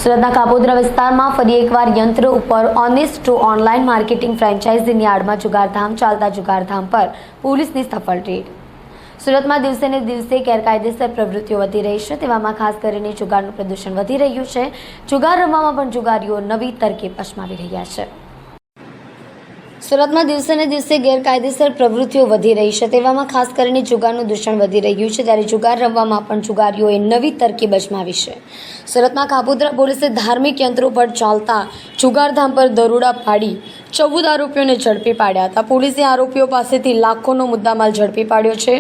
સુરતના કાપોદ્રા વિસ્તારમાં ફરી એકવાર યંત્ર ઉપર ઓનેસ્ટ ટુ ઓનલાઈન માર્કેટિંગ ફ્રેન્ચાઇઝીની આડમાં જુગારધામ ચાલતા જુગારધામ પર પોલીસની સફળ રેડ। સુરતમાં દિવસે ને દિવસે ગેરકાયદેસર પ્રવૃત્તિઓ વધી રહી છે, તેવામાં ખાસ કરીને જુગારનું પ્રદૂષણ વધી રહ્યું છે। જુગાર રમવામાં પણ જુગારીઓ નવી તરકીબ અજમાવી રહ્યા છે। સુરતમાં દિવસે ને દિવસે ગેરકાયદેસર પ્રવૃત્તિઓ વધી રહી છે, તેવામાં ખાસ કરીને જુગારનું દૂષણ વધી રહ્યું છે, ત્યારે જુગાર રમવામાં પણ જુગારીઓએ નવી તરકીબ અજમાવી છે। સુરતમાં કાપોદ્રા પોલીસે ધાર્મિક યંત્રો પર ચાલતા જુગારધામ પર દરોડા પાડી 14 આરોપીઓને ઝડપી પાડ્યા હતા। પોલીસે આરોપીઓ પાસેથી લાખોનો મુદ્દામાલ ઝડપી પાડ્યો છે।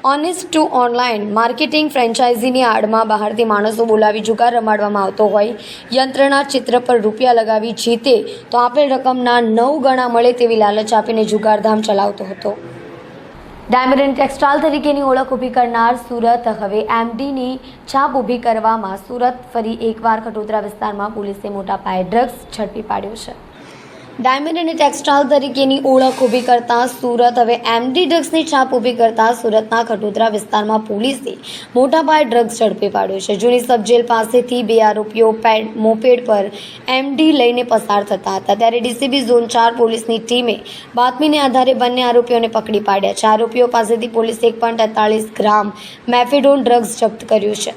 ઓનેસ્ટ ટુ ઓનલાઈન માર્કેટિંગ ફ્રેન્ચાઇઝીની આડમાં બહારથી માણસો બોલાવી જુગાર રમાડવામાં આવતો હોય, યંત્રના ચિત્ર પર રૂપિયા લગાવી જીતે તો આપેલ રકમના 9 ગણા મળે તેવી લાલચ આપીને જુગારધામ ચલાવતો હતો। ડાયમંડ એન્ડ ટેક્સટાઇલ તરીકેની ઓળખ ઊભી કરનાર સુરત હવે એમડીની છાપ ઊભી કરવામાં સુરત ફરી એકવાર ખટોદરા વિસ્તારમાં પોલીસે મોટા પાયે ડ્રગ્સ ઝડપી પાડ્યો છે। ડાયમંડ અને ટેક્સટાઇલ તરીકેની ઓળખ ઊભી કરતા સુરત હવે એમડી ડ્રગ્સની છાપ ઊભી કરતા સુરતના ખટોદરા વિસ્તારમાં પોલીસે મોટા પાયે ડ્રગ્સ ઝડપી પાડ્યો છે। જૂની સબજેલ પાસેથી 2 આરોપીઓ મોપેડ પર એમડી લઈને પસાર થતા હતા, ત્યારે ડીસીબી ઝોન 4 પોલીસની ટીમે બાતમીને આધારે બંને આરોપીઓને પકડી પાડ્યા છે। આરોપીઓ પાસેથી પોલીસે 1.43 ગ્રામ મેફેડોન ડ્રગ્સ જપ્ત કર્યું છે।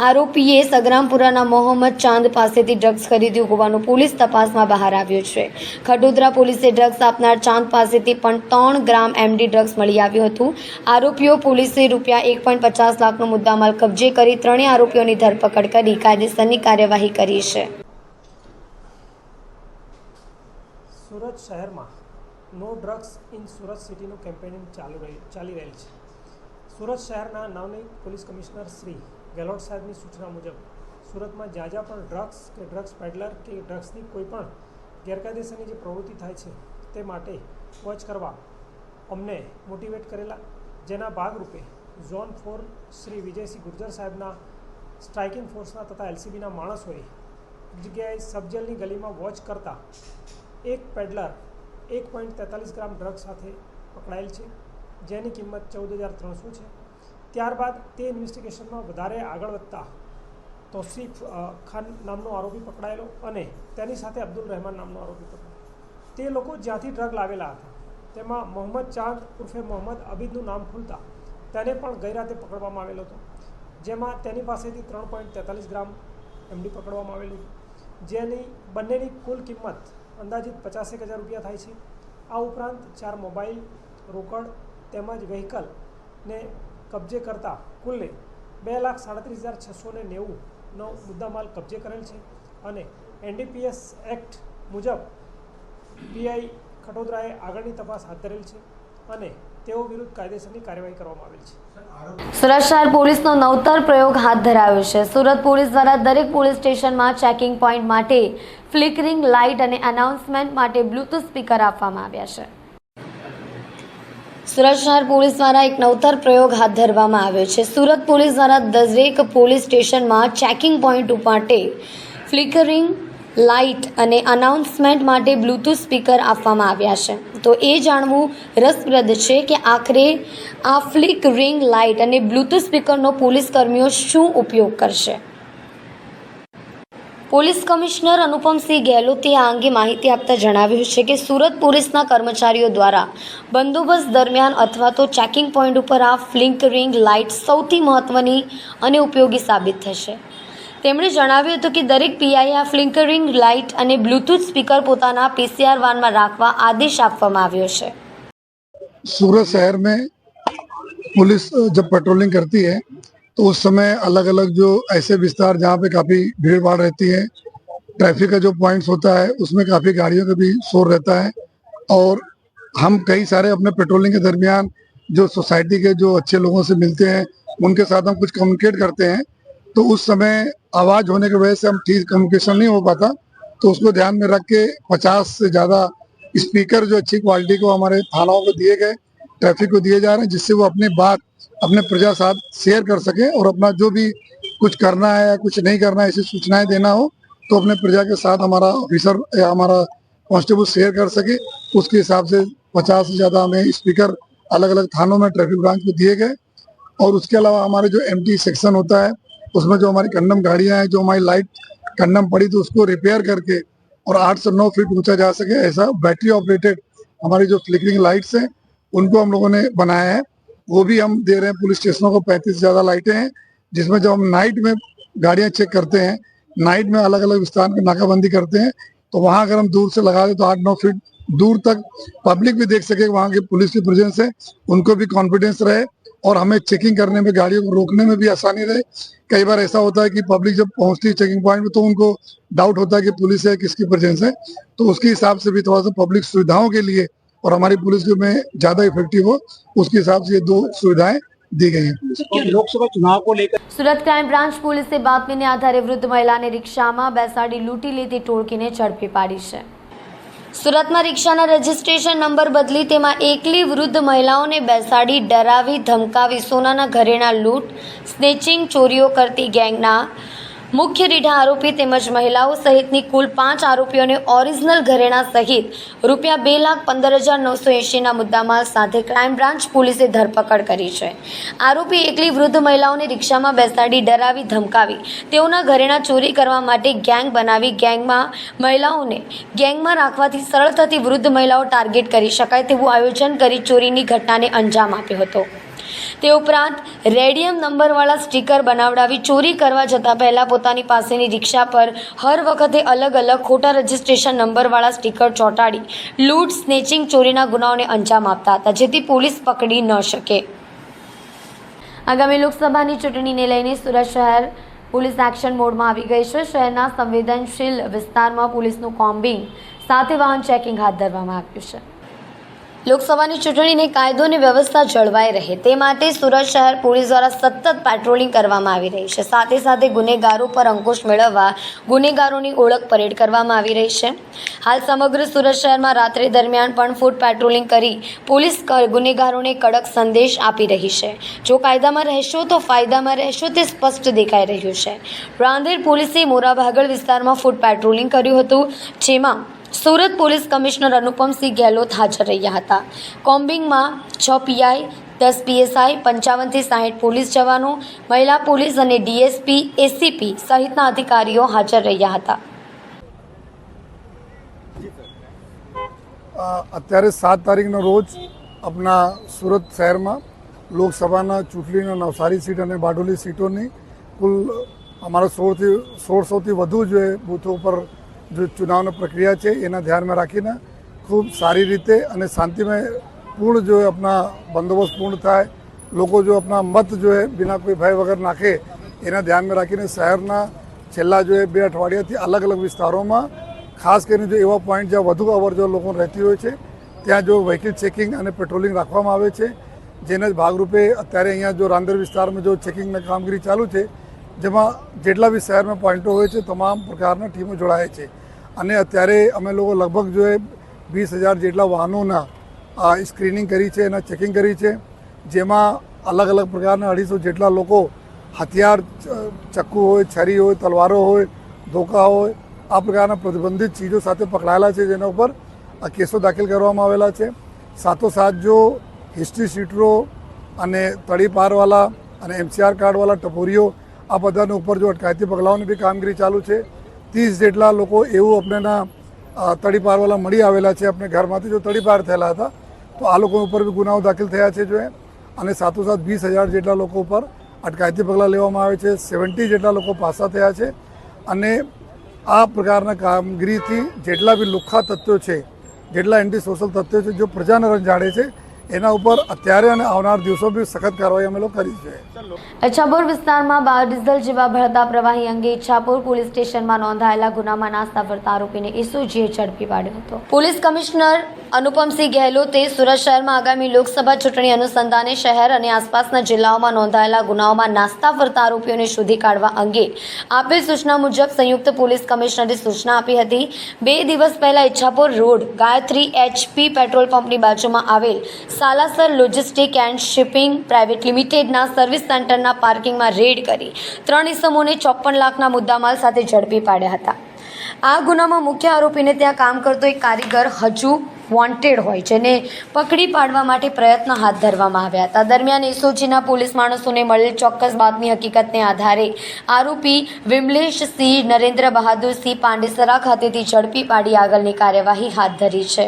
આરોપીએ સગરામપુરાના મોહમ્મદ ચાંદ પાસેથી ડ્રગ્સ ખરીદ્યું હોવાનું પોલીસ તપાસમાં બહાર આવ્યું છે। ખટોદરા પોલીસે ડ્રગ્સ આપનાર ચાંદ પાસેથી પણ 3 ગ્રામ એમડી ડ્રગ્સ મળી આવ્યું હતું। આરોપીઓ પોલીસે રૂપિયા 1.50 લાખનો મુદ્દામાલ કબજે કરી 3 આરોપીઓની ધરપકડ કરી કાયદેસરની કાર્યવાહી કરી છે। સુરત શહેરમાં નો ડ્રગ્સ ઇન સુરત સિટીનું કેમ્પેનિંગ ચાલી રહેલ છે। સુરત શહેરના નવનિયુક્ત પોલીસ કમિશનર શ્રી ગેહલોત સાહેબની સૂચના મુજબ સુરતમાં જ્યાં પણ ડ્રગ્સ કે ડ્રગ્સ પેડલર કે ડ્રગ્સની કોઈ પણ ગેરકાયદેસરની જે પ્રવૃત્તિ થાય છે તે માટે વોચ કરવા અમને મોટિવેટ કરેલા, જેના ભાગરૂપે ઝોન 4 શ્રી વિજયસિંહ ગુર્જર સાહેબના સ્ટ્રાઇકિંગ ફોર્સના તથા એલસીબીના માણસોએ જગ્યાએ સબજેલની ગલીમાં વોચ કરતા એક પેડલર 1.43 ગ્રામ ડ્રગ સાથે પકડાયેલ છે, જેની કિંમત 14,300 છે। ત્યારબાદ તે ઇન્વેસ્ટિગેશનમાં વધારે આગળ વધતા તોસીફ ખાન નામનો આરોપી પકડાયેલો અને તેની સાથે અબ્દુલ રહેમાન નામનો આરોપી પકડાયેલો। તે લોકો જ્યાંથી ડ્રગ લાવેલા હતા તેમાં મોહમ્મદ ચાંદ ઉર્ફે મોહમ્મદ અબીદનું નામ ખુલતા તેને પણ ગઈ રાતે પકડવામાં આવેલો હતો, જેમાં તેની પાસેથી 3.43 ગ્રામ એમડી પકડવામાં આવેલું, જેની બંનેની કુલ કિંમત અંદાજિત 50,000 રૂપિયા થાય છે। આ ઉપરાંત 4 મોબાઈલ, રોકડ તેમજ વ્હીકલને કબજે કરતા કુલ્લે 2,37,690 નો મુદ્દામાલ કબજે કરેલ છે અને એનડીપીએસ એક્ટ મુજબ પીઆઈ ખટોદરાએ આગળની તપાસ હાથ ધરેલ છે અને તેઓ વિરુદ્ધ કાયદેસરની કાર્યવાહી કરવામાં આવેલ છે। સુરત શહેર પોલીસનો નવતર પ્રયોગ હાથ ધરાયો છે। સુરત પોલીસ દ્વારા દરેક પોલીસ સ્ટેશનમાં ચેકિંગ પોઈન્ટ માટે ફ્લિકરિંગ લાઇટ અને અનાઉન્સમેન્ટ માટે બ્લૂટૂથ સ્પીકર આપવામાં આવ્યા છે। સુરત શહેર પોલીસ દ્વારા એક નવતર પ્રયોગ હાથ ધરવામાં આવ્યો છે। સુરત પોલીસ દ્વારા દરેક પોલીસ સ્ટેશનમાં ચેકિંગ પોઈન્ટ માટે ફ્લિકરિંગ લાઇટ અને અનાઉન્સમેન્ટ માટે બ્લૂટૂથ સ્પીકર આપવામાં આવ્યા છે। તો એ જાણવું રસપ્રદ છે કે આખરે આ ફ્લિકરિંગ લાઇટ અને બ્લૂટૂથ સ્પીકરનો પોલીસ કર્મીઓ શું ઉપયોગ કરશે। પોલીસ કમિશનર અનુપમસિંહ ગેહલોતે આ અંગે માહિતી આપતા જણાવ્યું છે કે સુરત પોલીસના કર્મચારીઓ દ્વારા બંદોબસ્ત દરમિયાન અથવા તો ચેકિંગ પોઈન્ટ ઉપર આ ફ્લિકરિંગ લાઇટ સૌથી મહત્વની અને ઉપયોગી સાબિત થશે। તેમણે જણાવ્યું હતું કે દરેક પીઆઈએ આ ફ્લિકરિંગ લાઇટ અને બ્લૂટૂથ સ્પીકર પોતાના પીસીઆર વાનમાં રાખવા આદેશ આપવામાં આવ્યો છે। सूरत शहर में पुलिस जब पेट्रोलिंग करती है तो उस समय अलग अलग जो ऐसे विस्तार जहाँ पे काफ़ी भीड़ भाड़ रहती है, ट्रैफिक का जो पॉइंट्स होता है उसमें काफ़ी गाड़ियों का भी शोर रहता है और हम कई सारे अपने पेट्रोलिंग के दरमियान जो सोसाइटी के जो अच्छे लोगों से मिलते हैं उनके साथ हम कुछ कम्युनिकेट करते हैं, तो उस समय आवाज़ होने की वजह से हम ठीक कम्युनिकेशन नहीं हो पाता, तो उसको ध्यान में रख के 50 से ज़्यादा स्पीकर जो अच्छी क्वालिटी को हमारे थानाओं को दिए गए, ट्रैफिक को दिए जा रहे हैं, जिससे वो अपनी बात अपने प्रजा साथ शेयर कर सके और अपना जो भी कुछ करना है या कुछ नहीं करना है ऐसी सूचनाएं देना हो तो अपने प्रजा के साथ हमारा ऑफिसर या हमारा कांस्टेबल शेयर कर सके। उसके हिसाब से 50 से ज़्यादा हमें स्पीकर अलग अलग थानों में ट्रैफिक ब्रांच को दिए गए और उसके अलावा हमारे जो एमटी सेक्शन होता है उसमें जो हमारी कंडम गाड़ियाँ हैं, जो हमारी लाइट कंडम पड़ी तो उसको रिपेयर करके और 8 से 9 फीट ऊंचा जा सके ऐसा बैटरी ऑपरेटेड हमारी जो फ्लिकरिंग लाइट्स हैं उनको हम लोगों ने बनाया है। वो भी हम दे रहे हैं पुलिस स्टेशनों को। 35 से ज्यादा लाइटें हैं जिसमें जब हम नाइट में गाड़ियां चेक करते हैं, नाइट में अलग अलग विस्तार में नाकाबंदी करते हैं, तो वहां अगर हम दूर से लगा दें तो 8-9 फीट दूर तक पब्लिक भी देख सके वहां की पुलिस की प्रेजेंस है, उनको भी कॉन्फिडेंस रहे और हमें चेकिंग करने में, गाड़ियों को रोकने में भी आसानी रहे। कई बार ऐसा होता है कि पब्लिक जब पहुंचती है चेकिंग पॉइंट में तो उनको डाउट होता है कि पुलिस है, किसकी प्रेजेंस है, तो उसके हिसाब से भी थोड़ा सा पब्लिक सुविधाओं के लिए और हमारी पुलिस में ज्यादा इफेक्टिव हो उसके हिसाब से ये 2 सुविधाएं दी गई हैं। લોકસભા ચુનાવ को लेकर સુરત ક્રાઇમ બ્રાન્ચ પોલીસે બાતમીને આધારે વૃદ્ધ મહિલાને રિક્ષામાં બેસાડી લૂંટી લેતી ટોળકીને ઝડપી પાડી છે। સુરતમાં રિક્ષાના રજિસ્ટ્રેશન નંબર બદલી તેમાં એકલી વૃદ્ધ મહિલાઓને બેસાડી ડરાવી ધમકાવી સોનાના ઘરેણા લૂંટ, સ્નેચિંગ, ચોરીઓ કરતી ગેંગના મુખ્ય રીઢા આરોપી તેમજ મહિલાઓ સહિતની કુલ 5 આરોપીઓને ઓરિજિનલ ઘરેણા સહિત ₹2,15,980ના મુદ્દામાલ સાથે ક્રાઇમ બ્રાન્ચ પોલીસે ધરપકડ કરી છે। આરોપી એકલી વૃદ્ધ મહિલાઓને રિક્ષામાં બેસાડી ડરાવી ધમકાવી તેઓના ઘરેણા ચોરી કરવા માટે ગેંગ બનાવી ગેંગમાં મહિલાઓને ગેંગમાં રાખવાથી સરળતાથી વૃદ્ધ મહિલાઓ ટાર્ગેટ કરી શકાય તેવું આયોજન કરી ચોરીની ઘટનાને અંજામ આપ્યો હતો। તે ઉપરાંત રેડિયમ નંબરવાળા સ્ટીકર બનાવડાવી ચોરી કરવા જતાં પહેલાં પોતાની પાસેની રિક્ષા પર હર વખતે અલગ અલગ ખોટા રજિસ્ટ્રેશન નંબરવાળા સ્ટીકર ચોંટાડી લૂંટ, સ્નેચિંગ, ચોરીના ગુનાઓને અંજામ આપતા હતા જેથી પોલીસ પકડી ન શકે। આગામી લોકસભાની ચૂંટણીને લઈને સુરત શહેર પોલીસ એક્શન મોડમાં આવી ગઈ છે। શહેરના સંવેદનશીલ વિસ્તારમાં પોલીસનું કોમ્બિંગ સાથે વાહન ચેકિંગ હાથ ધરવામાં આવ્યું છે। લોકસભાની ચૂંટણીને કાયદો અને વ્યવસ્થા જળવાઈ રહે તે માટે સુરત શહેર પોલીસ દ્વારા સતત પેટ્રોલિંગ કરવામાં આવી રહી છે। સાથે સાથે ગુનેગારો પર અંકુશ મેળવવા ગુનેગારોની ઓળખ પરેડ કરવામાં આવી રહી છે। હાલ સમગ્ર સુરત શહેરમાં રાત્રિ દરમિયાન પણ ફૂટ પેટ્રોલિંગ કરી પોલીસ ગુનેગારોને કડક સંદેશ આપી રહી છે। જો કાયદામાં રહેશો તો ફાયદામાં રહેશો તે સ્પષ્ટ દેખાઈ રહ્યું છે। રાંદેર પોલીસે મોરાભાગળ વિસ્તારમાં ફૂટ પેટ્રોલિંગ કર્યું હતું જેમાં સુરત પોલીસ કમિશનર અનુપમસિંહ ગેહલોત હાજર રહ્યા હતા। કોમ્બિંગમાં 6 પીઆઈ, 10 પીએસઆઈ, 55 થી 60 પોલીસ જવાનો, મહિલા પોલીસ અને ડીએસપી, એસીપી સહિતના અધિકારીઓ હાજર રહ્યા હતા। અત્યારે 7 તારીખનો રોજ આપણા સુરત શહેરમાં લોકસભાના ચૂંટણીના નવસારી સીટ અને બારડોલી સીટોની કુલ અમારા 1600થી વધુ જે બૂથો પર जो चुनाव प्रक्रिया है एना ध्यान में राखी खूब सारी रीते और शांतिमय पूर्ण जो है अपना बंदोबस्त पूर्ण थाय, लोग जो अपना मत जो है बिना कोई भय वगैरह नाखे एना ध्यान में राखी शहरना छेल्ला जो है 2 अठवाडियाथी अलग अलग विस्तारों में खास कर जो एवा पॉइंट ज्यादा वधु अवर जो लोग रहती हो त्या जो व्हीकल चेकिंग और पेट्रोलिंग राखवामां आवे छे। जेना भागरूपे अत्यारे अहींया जो रांदेर विस्तार में जो चेकिंग कामगीरी चालू है जेमां जेटला भी शहर में पॉइंटो होय छे तमाम प्रकारना टीमों जोड़ाय छे અને અત્યારે અમે લોકો લગભગ જો એ 20,000 જેટલા વાહનોના સ્ક્રીનિંગ કરી છે અને ચેકિંગ કરી છે જેમાં અલગ અલગ પ્રકારના 250 જેટલા લોકો હથિયાર, ચક્કુ હોય, છરી હોય, તલવારો હોય, ધોકા હોય આ પ્રકારના પ્રતિબંધિત ચીજો સાથે પકડાયેલા છે જેના ઉપર કેસો દાખલ કરવામાં આવેલા છે। સાથોસાથ જો હિસ્ટ્રી શીટરો અને તડીપારવાળા અને MCR કાર્ડવાળા ટપોરીઓ આ બધાના ઉપર જો અટકાયતી પગલાઓની બી કામગીરી ચાલુ છે। 30 જેટલા લોકો એવું આપણેના તડીપારવાળા મળી આવેલા છે આપણે ઘરમાંથી જો તડીપાર થયેલા હતા તો આ લોકો ઉપર બી ગુનાઓ દાખલ થયા છે જો અને સાથોસાથ 20,000 જેટલા લોકો ઉપર અટકાયતી પગલાં લેવામાં આવે છે। 70 જેટલા લોકો પાસા થયા છે અને આ પ્રકારના કામગીરીથી જેટલા બી લુખ્ખા તત્વો છે, જેટલા એન્ટી સોશિયલ તત્વો છે જો પ્રજાને રંજાડે છે એના ઉપર અત્યારે અને આવનાર દિવસો બી સખત કાર્યવાહી અમે લોકો કરી છે। ઈચ્છાપુર વિસ્તારમાં બાયોડીઝલ જેવા ભળતા પ્રવાહી અંગે ઈચ્છાપુર પોલીસ સ્ટેશનમાં નોંધાયેલા ગુનામાં નાસ્તા ફરતા આરોપીને એસઓજીએ ઝડપી પાડ્યો હતો। પોલીસ કમિશનર અનુપમસિંહ ગેહલોતે સુરત શહેરમાં આગામી લોકસભા ચૂંટણી અનુસંધાને શહેર અને આસપાસના જિલ્લાઓમાં નોંધાયેલા ગુનાઓમાં નાસ્તા ફરતા આરોપીઓને શોધી કાઢવા અંગે આપેલ સૂચના મુજબ સંયુક્ત પોલીસ કમિશનરે સૂચના આપી હતી। 2 દિવસ પહેલા Ichchhapur road Gayatri HP petrol પંપની બાજુમાં આવેલ Salasar logistic and shipping private લિમિટેડના સર્વિસ સેન્ટરના પાર્કિંગમાં રેડ કરી 3 ઇસમોને 54 લાખના મુદ્દામાલ સાથે ઝડપી પાડ્યા હતા। આ ગુનામાં મુખ્ય આરોપીને ત્યાં કામ કરતો એક કારીગર હજુ વોન્ટેડ હોય જેને પકડી પાડવા માટે પ્રયત્ન હાથ ધરવામાં આવ્યા હતા. દરમિયાન એસઓજીના પોલીસ માણસોને મળેલ ચોક્કસ બાતમી હકીકતને આધારે આરોપી વિમલેશસિંહ નરેન્દ્ર બહાદુરસિંહ પાંડેસરા ખાતેથી ઝડપી પાડી આગળની કાર્યવાહી હાથ ધરી છે.